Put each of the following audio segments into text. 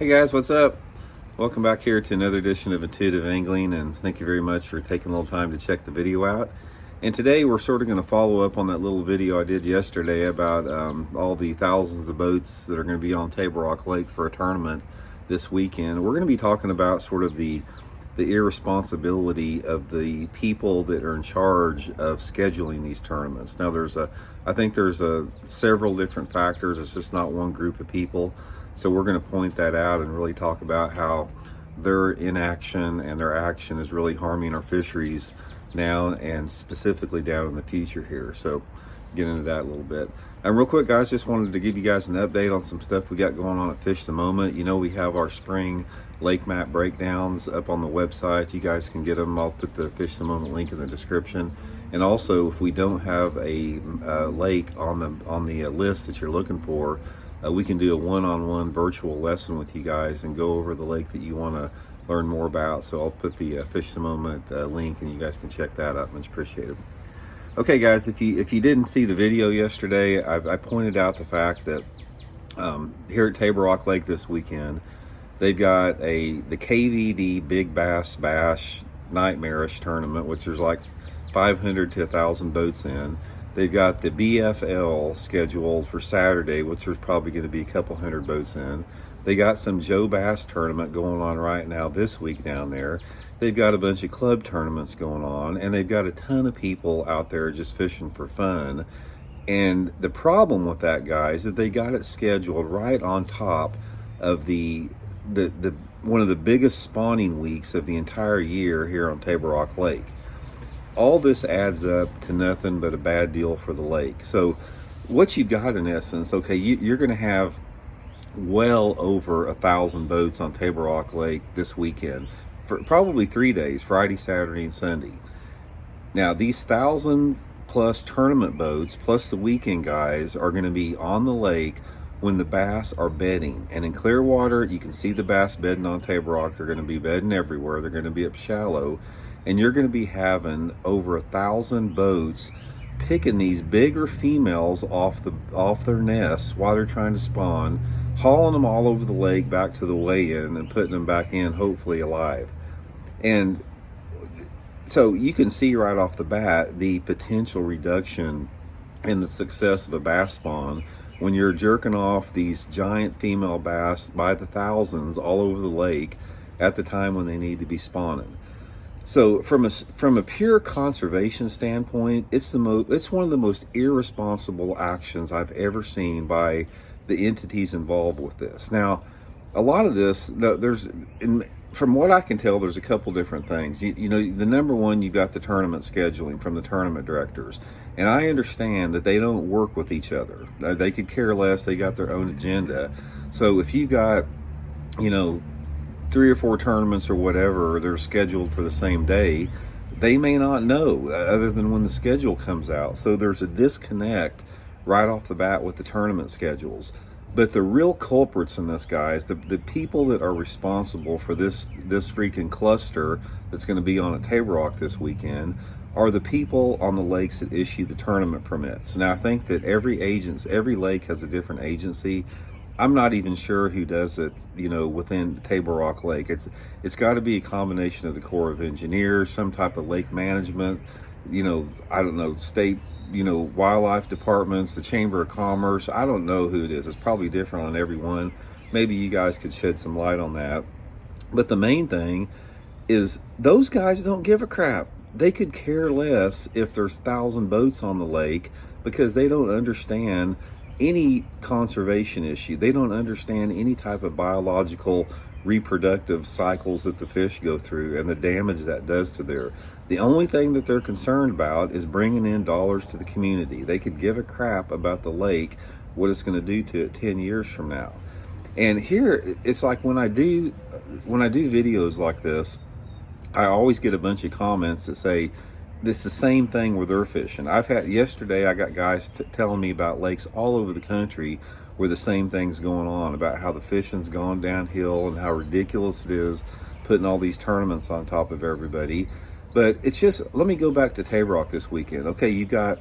Hey guys, what's up? Welcome back here to another edition of Intuitive Angling, and thank you very much for taking a little time to check the video out. And today we're sort of going to follow up on that little video I did yesterday about all the thousands of boats that are going to be on Table Rock Lake for a tournament this weekend. We're going to be talking about sort of the irresponsibility of the people that are in charge of scheduling these tournaments. Now I think there's several different factors. It's just not one group of people. So we're going to point that out and really talk about how their inaction and their action is really harming our fisheries now and specifically down in the future here. So get into that a little bit. And real quick, guys, just wanted to give you guys an update on some stuff we got going on at Fish the Moment. You know, we have our spring lake map breakdowns up on the website. You guys can get them. I'll put the Fish the Moment link in the description. And also, if we don't have a lake on the list that you're looking for, we can do a one-on-one virtual lesson with you guys and go over the lake that you want to learn more about. So I'll put the Fish the Moment link, and you guys can check that out. Much appreciated. Okay, guys, if you didn't see the video yesterday, I pointed out the fact that here at Table Rock Lake this weekend, they've got the KVD Big Bass Bash Nightmarish tournament, which there's like 500 to 1,000 boats in. They've got the BFL scheduled for Saturday, which there's probably going to be a couple hundred boats in. They got some Joe Bass tournament going on right now this week down there. They've got a bunch of club tournaments going on, and they've got a ton of people out there just fishing for fun. And the problem with that, guys, is that they got it scheduled right on top of the one of the biggest spawning weeks of the entire year here on Table Rock Lake. All this adds up to nothing but a bad deal for the lake. So what you've got in essence, okay, you're going to have well over 1,000 boats on Table Rock Lake this weekend for probably 3 days, Friday, Saturday, and Sunday. Now, these 1,000 plus tournament boats, plus the weekend guys, are going to be on the lake when the bass are bedding. And in clear water, you can see the bass bedding on Table Rock. They're going to be bedding everywhere. They're going to be up shallow. And you're going to be having over 1,000 boats picking these bigger females off their nests while they're trying to spawn, hauling them all over the lake back to the weigh-in and putting them back in, hopefully alive. And so you can see right off the bat the potential reduction in the success of a bass spawn when you're jerking off these giant female bass by the thousands all over the lake at the time when they need to be spawning. So from a pure conservation standpoint, it's one of the most irresponsible actions I've ever seen by the entities involved with this. Now, a lot of this, from what I can tell, there's a couple different things. You know, the number one, you've got the tournament scheduling from the tournament directors. And I understand that they don't work with each other. They could care less. They got their own agenda. So if you got, 3 or 4 tournaments or whatever, they're scheduled for the same day, they may not know other than when the schedule comes out. So there's a disconnect right off the bat with the tournament schedules. But the real culprits in this, guys, the people that are responsible for this freaking cluster that's going to be on at Table Rock this weekend are the people on the lakes that issue the tournament permits. Now, I think that every lake has a different agency. I'm not even sure who does it, within Table Rock Lake. It's got to be a combination of the Corps of Engineers, some type of lake management, I don't know, state, wildlife departments, the Chamber of Commerce. I don't know who it is. It's probably different on every one. Maybe you guys could shed some light on that. But the main thing is those guys don't give a crap. They could care less if there's 1,000 boats on the lake because they don't understand any conservation issue. They don't understand any type of biological reproductive cycles that the fish go through and the damage that does to the only thing that they're concerned about is bringing in dollars to the community. They could give a crap about the lake, what it's going to do to it 10 years from now. And here it's like when I do videos like this, I always get a bunch of comments that say it's the same thing where they're fishing. Yesterday I got guys telling me about lakes all over the country where the same thing's going on, about how the fishing's gone downhill and how ridiculous it is putting all these tournaments on top of everybody. But it's just, let me go back to Table Rock this weekend. Okay, you got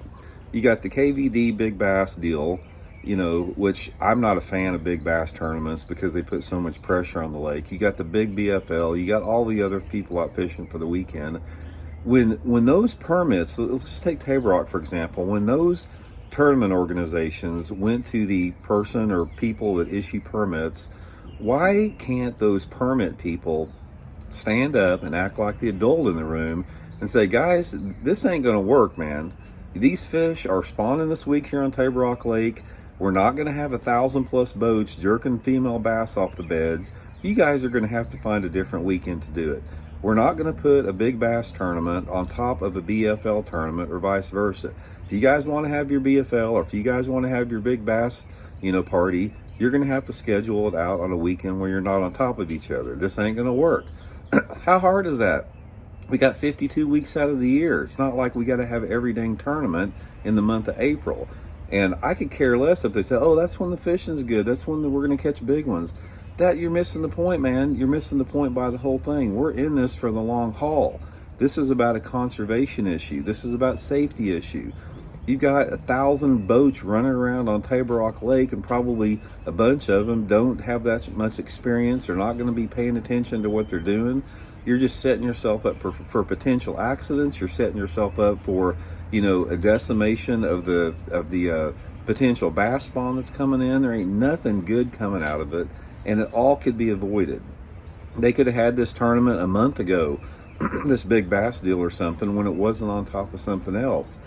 the KVD Big Bass deal. which I'm not a fan of big bass tournaments because they put so much pressure on the lake. You got the big BFL, you got all the other people out fishing for the weekend. When those permits, let's just take Table Rock for example, when those tournament organizations went to the person or people that issue permits, why can't those permit people stand up and act like the adult in the room and say, guys, this ain't gonna work, man. These fish are spawning this week here on Table Rock Lake. We're not gonna have 1,000+ boats jerking female bass off the beds. You guys are gonna have to find a different weekend to do it. We're not gonna put a big bass tournament on top of a BFL tournament or vice versa. If you guys wanna have your BFL or if you guys wanna have your big bass, party, you're gonna have to schedule it out on a weekend where you're not on top of each other. This ain't gonna work. How hard is that? We got 52 weeks out of the year. It's not like we got to have every dang tournament in the month of April. And I could care less if they say, oh, that's when the fishing's good. That's when we're going to catch big ones. That you're missing the point, man. You're missing the point by the whole thing. We're in this for the long haul. This is about a conservation issue. This is about safety issue. You've got 1,000 boats running around on Table Rock Lake, and probably a bunch of them don't have that much experience. They're not going to be paying attention to what they're doing. You're just setting yourself up for potential accidents. You're setting yourself up for, a decimation of the potential bass spawn that's coming in. There ain't nothing good coming out of it, and it all could be avoided. They could have had this tournament a month ago, this big bass deal or something, when it wasn't on top of something else.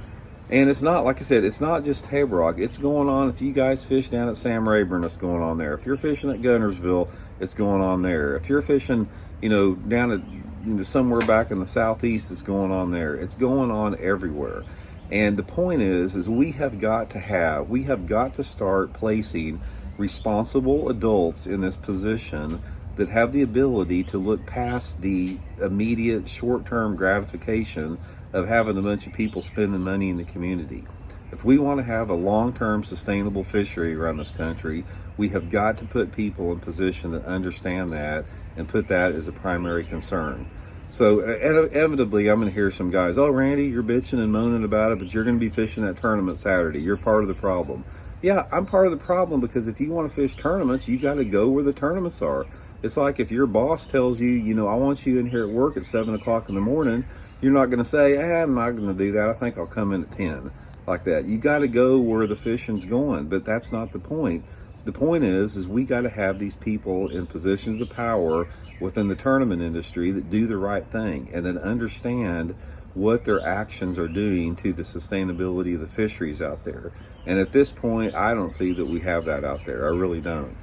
And it's not, like I said, it's not just Table Rock. It's going on. If you guys fish down at Sam Rayburn, it's going on there. If you're fishing at Gunnersville, it's going on there. If you're fishing, down at somewhere back in the southeast, it's going on there. It's going on everywhere. And the point is we have got to start placing responsible adults in this position that have the ability to look past the immediate short-term gratification of having a bunch of people spending money in the community. If we want to have a long-term sustainable fishery around this country, we have got to put people in position that understand that and put that as a primary concern. So inevitably, I'm going to hear some guys, oh, Randy, you're bitching and moaning about it, but you're going to be fishing that tournament Saturday. You're part of the problem. Yeah, I'm part of the problem because if you want to fish tournaments, you got to go where the tournaments are. It's like if your boss tells you, I want you in here at work at 7 o'clock in the morning, you're not going to say, I'm not going to do that. I think I'll come in at 10, like that. You got to go where the fishing's going, but that's not the point. The point is we got to have these people in positions of power within the tournament industry that do the right thing and then understand what their actions are doing to the sustainability of the fisheries out there. And at this point, I don't see that we have that out there. I really don't.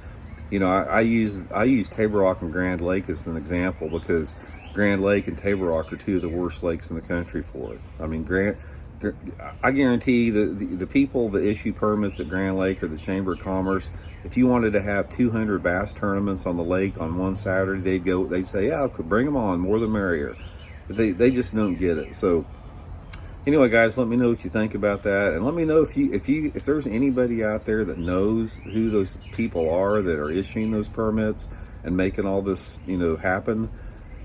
I use Table Rock and Grand Lake as an example because Grand Lake and Table Rock are two of the worst lakes in the country for it. I mean, I guarantee the people that issue permits at Grand Lake or the Chamber of Commerce, if you wanted to have 200 bass tournaments on the lake on one Saturday, they'd say, yeah, bring them on, more the merrier. But they just don't get it. So anyway, guys, let me know what you think about that, and let me know if there's anybody out there that knows who those people are that are issuing those permits and making all this happen.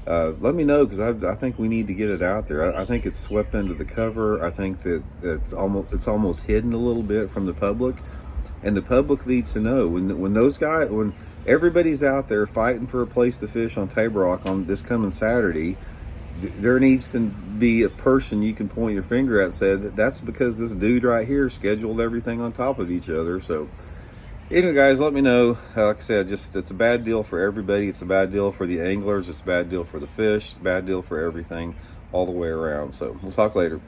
Let me know, because I think we need to get it out there. I think it's swept under the cover. I think that it's almost hidden a little bit from the public, and the public needs to know when everybody's out there fighting for a place to fish on Table Rock on this coming Saturday. There needs to be a person you can point your finger at and say that's because this dude right here scheduled everything on top of each other. So anyway, guys, let me know. Like I said, it's a bad deal for everybody. It's a bad deal for the anglers. It's a bad deal for the fish. It's a bad deal for everything all the way around. So we'll talk later.